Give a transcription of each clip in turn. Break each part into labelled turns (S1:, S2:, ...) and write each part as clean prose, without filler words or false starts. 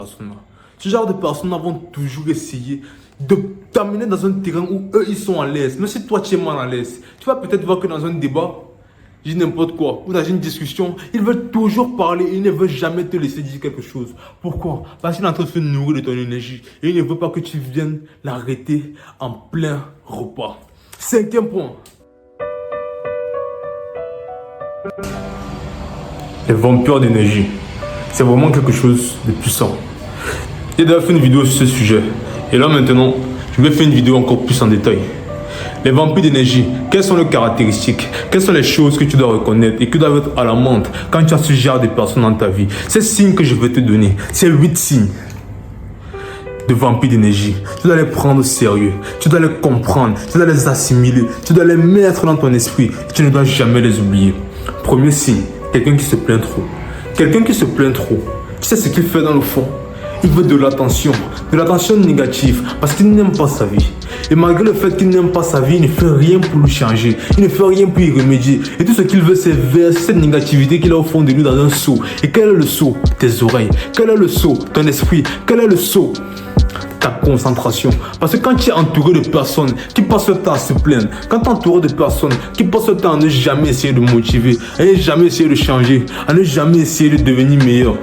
S1: personnes-là. Ce genre de personnes vont toujours essayer de t'amener dans un terrain où eux ils sont à l'aise. Mais si toi tu es mal à l'aise, tu vas peut-être voir que dans un débat, je dis n'importe quoi, ou dans une discussion, ils veulent toujours parler, ils ne veulent jamais te laisser dire quelque chose. Pourquoi? Parce qu'il est en train de se nourrir de ton énergie et il ne veut pas que tu viennes l'arrêter en plein repas. Cinquième point. Les vampires d'énergie. C'est vraiment quelque chose de puissant. J'ai déjà fait une vidéo sur ce sujet. Et là maintenant, je vais faire une vidéo encore plus en détail. Les vampires d'énergie, quelles sont leurs caractéristiques? Quelles sont les choses que tu dois reconnaître et que doivent être à la menthe quand tu as ce genre de personnes dans ta vie? Ces signes que je vais te donner, ces 8 signes de vampires d'énergie, tu dois les prendre au sérieux, tu dois les comprendre, tu dois les assimiler, tu dois les mettre dans ton esprit et tu ne dois jamais les oublier. Premier signe, quelqu'un qui se plaint trop. Quelqu'un qui se plaint trop, tu sais ce qu'il fait dans le fond? Il veut de l'attention négative parce qu'il n'aime pas sa vie. Et malgré le fait qu'il n'aime pas sa vie, il ne fait rien pour le changer. Il ne fait rien pour y remédier. Et tout ce qu'il veut, c'est verser cette négativité qu'il a au fond de lui dans un seau. Et quel est le seau? Tes oreilles. Quel est le seau? Ton esprit. Quel est le seau? Ta concentration. Parce que quand tu es entouré de personnes qui passent le temps à se plaindre, quand tu es entouré de personnes qui passent le temps à ne jamais essayer de motiver, à ne jamais essayer de changer, à ne jamais essayer de devenir meilleur,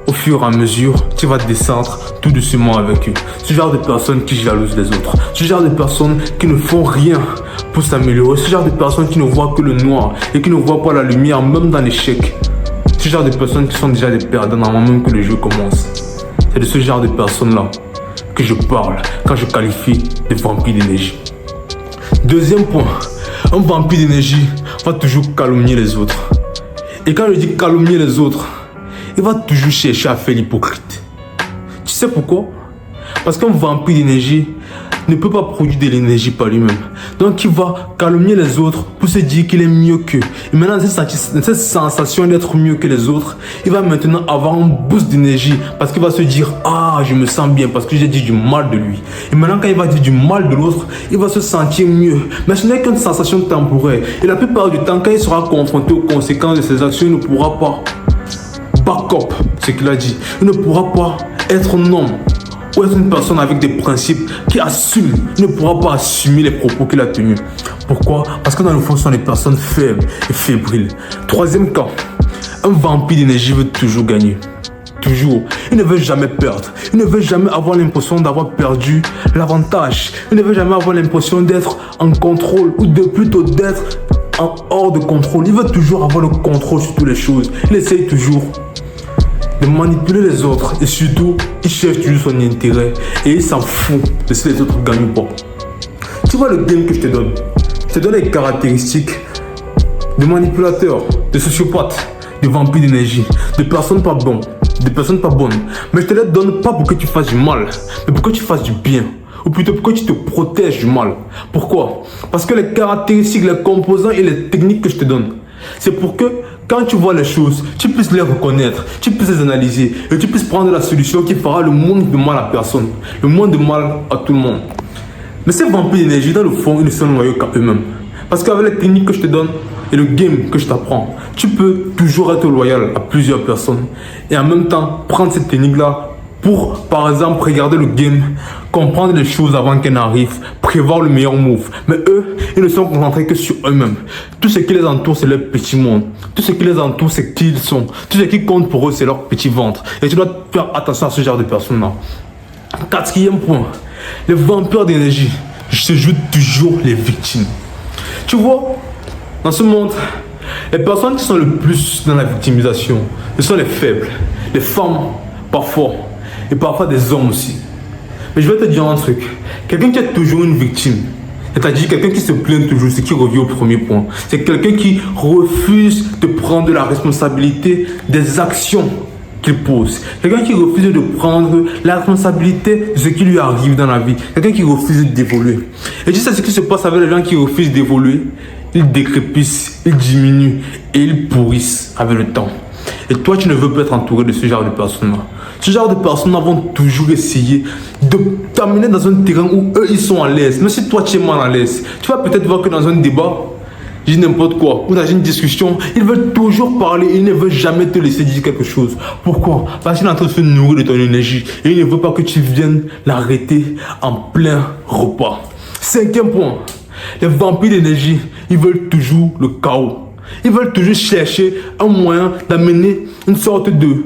S1: au fur et à mesure, tu vas descendre tout doucement avec eux. Ce genre de personnes qui jalousent les autres. Ce genre de personnes qui ne font rien pour s'améliorer. Ce genre de personnes qui ne voient que le noir et qui ne voient pas la lumière, même dans l'échec. Ce genre de personnes qui sont déjà des perdants avant même que le jeu commence. C'est de ce genre de personnes-là que je parle quand je qualifie de vampire d'énergie. Deuxième point, un vampire d'énergie va toujours calomnier les autres. Et quand je dis calomnier les autres, il va toujours chercher à faire l'hypocrite. Tu sais pourquoi? Parce qu'un vampire d'énergie ne peut pas produire de l'énergie par lui-même. Donc il va calomnier les autres pour se dire qu'il est mieux qu'eux. Et maintenant, cette sensation d'être mieux que les autres, il va maintenant avoir un boost d'énergie parce qu'il va se dire « Ah, je me sens bien parce que j'ai dit du mal de lui. » Et maintenant, quand il va dire du mal de l'autre, il va se sentir mieux. Mais ce n'est qu'une sensation temporaire. Et la plupart du temps, quand il sera confronté aux conséquences de ses actions, il ne pourra pas back up ce qu'il a dit. Il ne pourra pas être un homme ou être une personne avec des principes qui assume. Il ne pourra pas assumer les propos qu'il a tenus. Pourquoi? Parce que dans le fond, ce sont des personnes faibles et fébriles. Troisième cas, un vampire d'énergie veut toujours gagner. Toujours. Il ne veut jamais perdre. Il ne veut jamais avoir l'impression d'avoir perdu l'avantage. Il ne veut jamais avoir l'impression d'être en contrôle ou plutôt d'être en hors de contrôle. Il veut toujours avoir le contrôle sur toutes les choses. Il essaye toujours de manipuler les autres et surtout, il cherche toujours son intérêt et il s'en fout de si les autres gagnent ou pas. Tu vois le game que je te donne? Je te donne les caractéristiques de manipulateur, de sociopathe, de vampire d'énergie, de personnes pas bonnes, Mais je te les donne pas pour que tu fasses du mal, mais pour que tu fasses du bien. Ou plutôt pour que tu te protèges du mal. Pourquoi? Parce que les caractéristiques, les composants et les techniques que je te donne, c'est pour que quand tu vois les choses, tu puisses les reconnaître, tu puisses les analyser et tu puisses prendre la solution qui fera le moins de mal à personne, le moins de mal à tout le monde. Mais ces vampires d'énergie, dans le fond, ils ne sont loyaux qu'à eux-mêmes. Parce qu'avec les techniques que je te donne et le game que je t'apprends, tu peux toujours être loyal à plusieurs personnes et en même temps prendre cette technique-là pour, par exemple, regarder le game, comprendre les choses avant qu'elles n'arrivent, prévoir le meilleur move. Mais eux, ils ne sont concentrés que sur eux-mêmes. Tout ce qui les entoure, c'est leur petit monde. Tout ce qui les entoure, c'est qui ils sont. Tout ce qui compte pour eux, c'est leur petit ventre. Et tu dois faire attention à ce genre de personnes-là. Quatrième point, les vampires d'énergie se jouent toujours les victimes. Tu vois, dans ce monde, les personnes qui sont le plus dans la victimisation, ce sont les faibles, les femmes parfois, et parfois des hommes aussi. Mais je vais te dire un truc. Quelqu'un qui est toujours une victime, c'est-à-dire quelqu'un qui se plaint toujours, c'est qui revient au premier point. C'est quelqu'un qui refuse de prendre la responsabilité des actions qu'il pose. Quelqu'un qui refuse de prendre la responsabilité de ce qui lui arrive dans la vie. Quelqu'un qui refuse d'évoluer. Et tu sais ce qui se passe avec les gens qui refusent d'évoluer? Ils décrépissent, ils diminuent et ils pourrissent avec le temps. Et toi, tu ne veux pas être entouré de ce genre de personnes-là. Ce genre de personnes-là vont toujours essayer de t'amener dans un terrain où eux, ils sont à l'aise. Mais si toi, tu es mal à l'aise, tu vas peut-être voir que dans un débat, disent n'importe quoi. Ou dans une discussion, ils veulent toujours parler. Ils ne veulent jamais te laisser dire quelque chose. Pourquoi? Parce qu'il est en train de se nourrir de ton énergie. Et il ne veut pas que tu viennes l'arrêter en plein repas. 5e point. Les vampires d'énergie, ils veulent toujours le chaos. Ils veulent toujours chercher un moyen d'amener une sorte de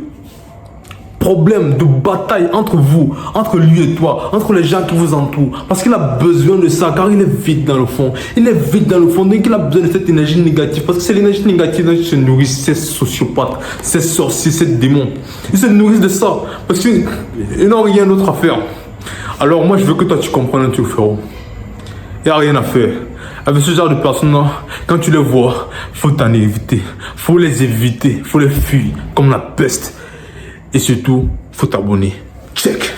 S1: problème, de bataille entre vous, entre lui et toi, entre les gens qui vous entourent. Parce qu'il a besoin de ça, car il est vide dans le fond. Il est vide dans le fond, donc il a besoin de cette énergie négative. Parce que c'est l'énergie négative dont ils se nourrissent, ces sociopathes, ces sorciers, ces démons. Ils se nourrissent de ça, parce qu'ils n'ont rien d'autre à faire. Alors moi, je veux que toi, tu comprennes un truc, frérot. Il n'y a rien à faire. Avec ce genre de personnes-là, quand tu les vois, faut t'en éviter. Faut les éviter, faut les fuir comme la peste. Et surtout, faut t'abonner. Check.